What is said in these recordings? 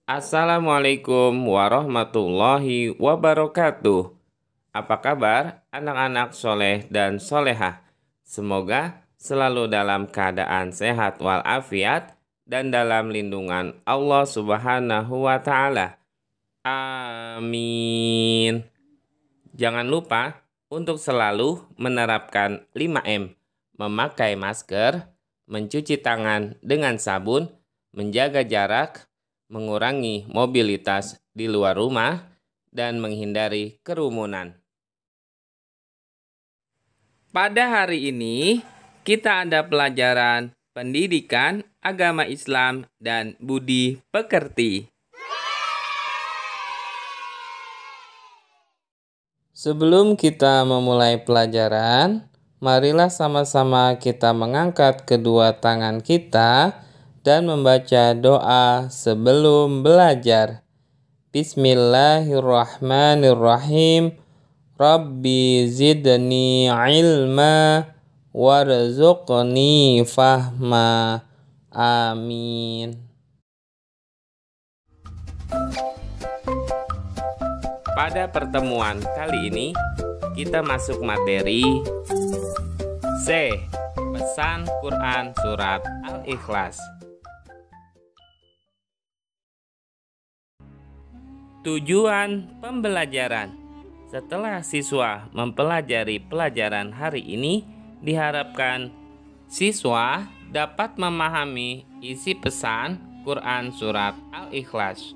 Assalamualaikum warahmatullahi wabarakatuh. Apa kabar anak-anak soleh dan solehah? Semoga selalu dalam keadaan sehat walafiat dan dalam lindungan Allah Subhanahu wa Ta'ala. Amin. Jangan lupa untuk selalu menerapkan 5M, memakai masker, mencuci tangan dengan sabun, menjaga jarak, mengurangi mobilitas di luar rumah, dan menghindari kerumunan. Pada hari ini, kita ada pelajaran pendidikan agama Islam dan budi pekerti. Sebelum kita memulai pelajaran, marilah sama-sama kita mengangkat kedua tangan kita dan membaca doa sebelum belajar. Bismillahirrahmanirrahim. Rabbi zidni ilma warzuqni fahma. Amin. Pada pertemuan kali ini, kita masuk materi C. Pesan Quran Surat Al-Ikhlas. Tujuan pembelajaran. Setelah siswa mempelajari pelajaran hari ini, diharapkan siswa dapat memahami isi pesan Quran Surat Al-Ikhlas.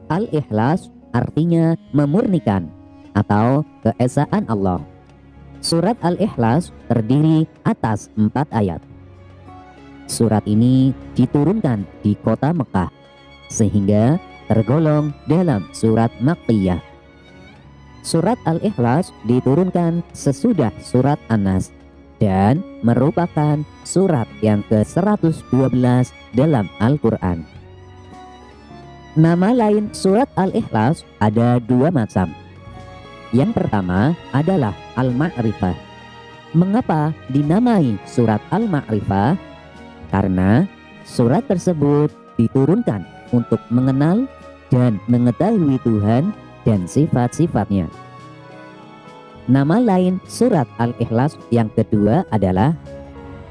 Al-Ikhlas artinya memurnikan atau keesaan Allah. Surat Al-Ikhlas terdiri atas 4 ayat. Surat ini diturunkan di kota Mekah, sehingga tergolong dalam surat Makkiyah. Surat Al-Ikhlas diturunkan sesudah surat An-Nas dan merupakan surat yang ke-112 dalam Al-Quran. Nama lain surat Al-Ikhlas ada 2 macam. Yang pertama adalah Al-Ma'rifah. Mengapa dinamai surat Al-Ma'rifah? Karena surat tersebut diturunkan untuk mengenal dan mengetahui Tuhan dan sifat-sifatnya. Nama lain surat Al-Ikhlas yang kedua adalah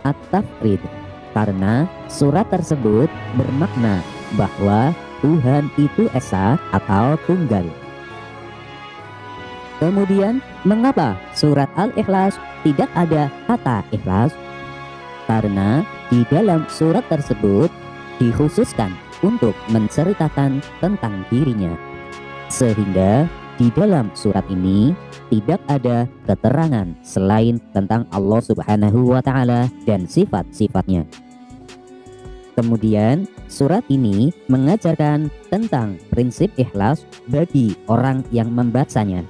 At-Tafrid, karena surat tersebut bermakna bahwa Tuhan itu esa atau tunggal. Kemudian, mengapa surat Al-Ikhlas tidak ada kata ikhlas? Karena di dalam surat tersebut dikhususkan untuk menceritakan tentang dirinya, sehingga di dalam surat ini tidak ada keterangan selain tentang Allah Subhanahu wa Ta'ala dan sifat-sifatnya. Kemudian surat ini mengajarkan tentang prinsip ikhlas bagi orang yang membacanya,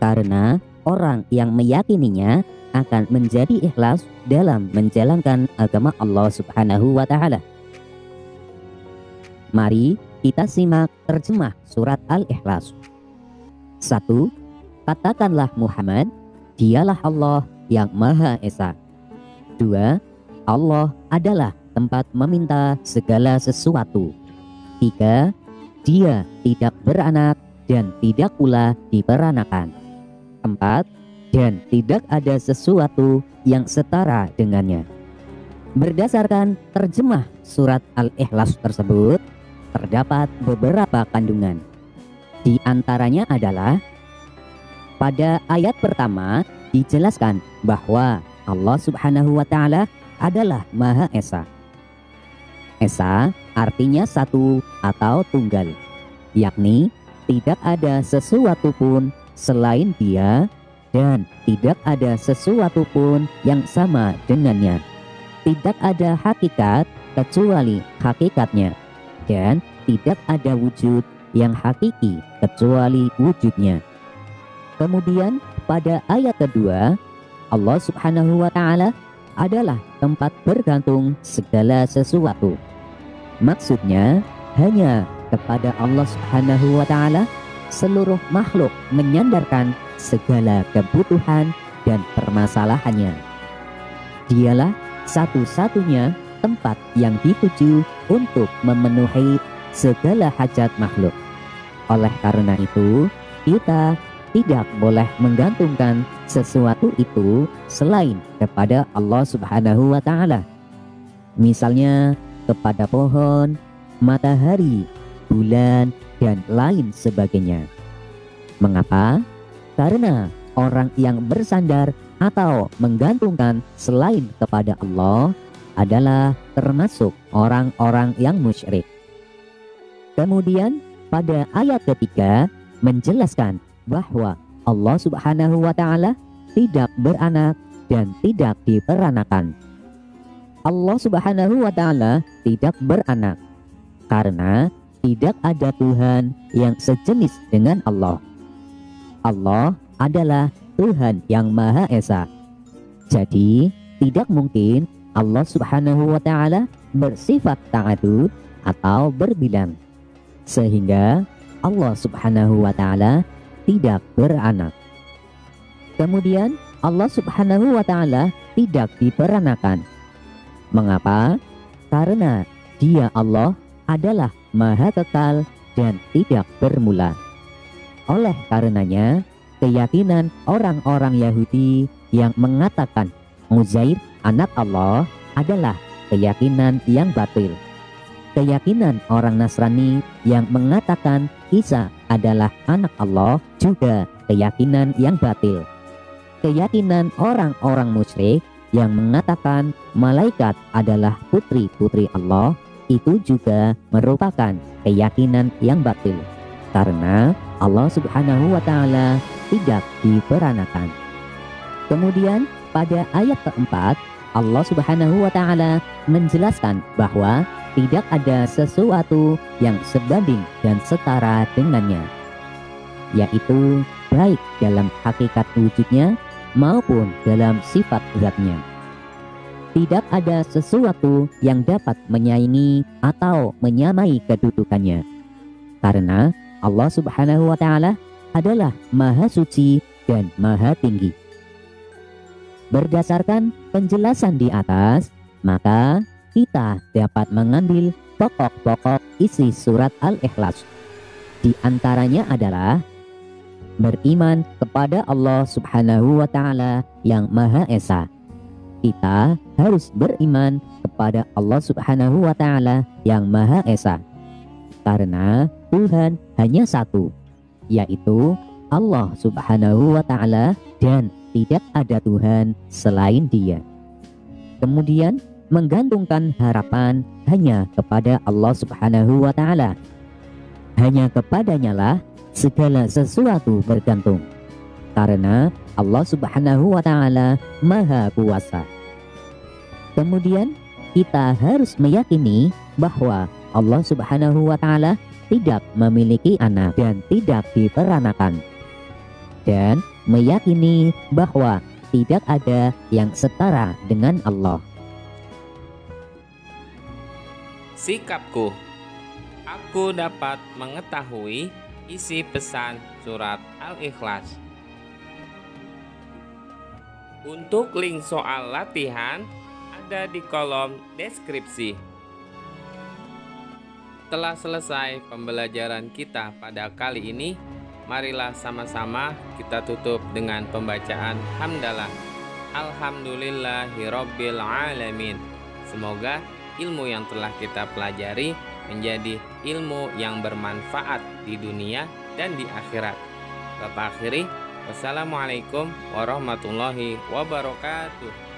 karena orang yang meyakininya akan menjadi ikhlas dalam menjalankan agama Allah Subhanahu wa Ta'ala. Mari kita simak terjemah surat Al-Ikhlas. 1. Katakanlah Muhammad, dialah Allah yang Maha Esa. 2. Allah adalah tempat meminta segala sesuatu. 3. Dia tidak beranak dan tidak pula diperanakan. 4. Dan tidak ada sesuatu yang setara dengannya. Berdasarkan terjemah surat Al-Ikhlas tersebut, terdapat beberapa kandungan. Di antaranya adalah pada ayat pertama dijelaskan bahwa Allah Subhanahu wa Ta'ala adalah Maha Esa. Esa artinya satu atau tunggal, yakni tidak ada sesuatu pun selain Dia dan tidak ada sesuatu pun yang sama dengannya. Tidak ada hakikat kecuali hakikatnya, dan tidak ada wujud yang hakiki kecuali wujudnya. Kemudian pada ayat kedua, Allah Subhanahu wa Ta'ala adalah tempat bergantung segala sesuatu. Maksudnya hanya kepada Allah Subhanahu wa Ta'ala seluruh makhluk menyandarkan segala kebutuhan dan permasalahannya. Dialah satu-satunya tempat yang dituju untuk memenuhi segala hajat makhluk. Oleh karena itu, kita tidak boleh menggantungkan sesuatu itu selain kepada Allah Subhanahu wa Ta'ala. Misalnya kepada pohon, matahari, bulan, dan lain sebagainya. Mengapa? Karena orang yang bersandar atau menggantungkan selain kepada Allah adalah termasuk orang-orang yang musyrik. Kemudian pada ayat ketiga menjelaskan bahwa Allah Subhanahu wa Ta'ala tidak beranak dan tidak diperanakan. Allah Subhanahu wa Ta'ala tidak beranak karena tidak ada Tuhan yang sejenis dengan Allah. Allah adalah Tuhan yang Maha Esa. Jadi tidak mungkin Allah Subhanahu wa Ta'ala bersifat ta'adud atau berbilang, sehingga Allah Subhanahu wa Ta'ala tidak beranak. Kemudian Allah Subhanahu wa Ta'ala tidak diperanakan. Mengapa? Karena Dia Allah adalah Maha Kekal dan tidak bermula. Oleh karenanya, keyakinan orang-orang Yahudi yang mengatakan Uzair anak Allah adalah keyakinan yang batil. Keyakinan orang Nasrani yang mengatakan Isa adalah anak Allah juga keyakinan yang batil. Keyakinan orang-orang musyrik yang mengatakan malaikat adalah putri-putri Allah itu juga merupakan keyakinan yang batil, karena Allah Subhanahu wa Ta'ala tidak diperanakan. Kemudian pada ayat keempat, Allah Subhanahu wa Ta'ala menjelaskan bahwa tidak ada sesuatu yang sebanding dan setara dengannya, yaitu baik dalam hakikat wujudnya maupun dalam sifat zatnya. Tidak ada sesuatu yang dapat menyaingi atau menyamai kedudukannya, karena Allah Subhanahu wa Ta'ala adalah Maha Suci dan Maha Tinggi. Berdasarkan penjelasan di atas, maka kita dapat mengambil pokok-pokok isi surat Al-Ikhlas. Di antaranya adalah beriman kepada Allah Subhanahu wa Ta'ala yang Maha Esa. Kita harus beriman kepada Allah Subhanahu wa Ta'ala yang Maha Esa, karena Tuhan hanya satu, yaitu Allah Subhanahu wa Ta'ala, dan tidak ada Tuhan selain Dia. Kemudian menggantungkan harapan hanya kepada Allah Subhanahu wa Ta'ala. Hanya kepadanya lah segala sesuatu bergantung, karena Allah Subhanahu wa Ta'ala Maha Kuasa. Kemudian kita harus meyakini bahwa Allah Subhanahu wa Ta'ala tidak memiliki anak dan tidak diperanakan, dan meyakini bahwa tidak ada yang setara dengan Allah. Sikapku, aku dapat mengetahui isi pesan surat Al-Ikhlas. Untuk link soal latihan ada di kolom deskripsi. Telah selesai pembelajaran kita pada kali ini. Marilah sama-sama kita tutup dengan pembacaan hamdalah. Alhamdulillahirabbil alamin. Semoga ilmu yang telah kita pelajari menjadi ilmu yang bermanfaat di dunia dan di akhirat. Bapak akhiri, wassalamualaikum warahmatullahi wabarakatuh.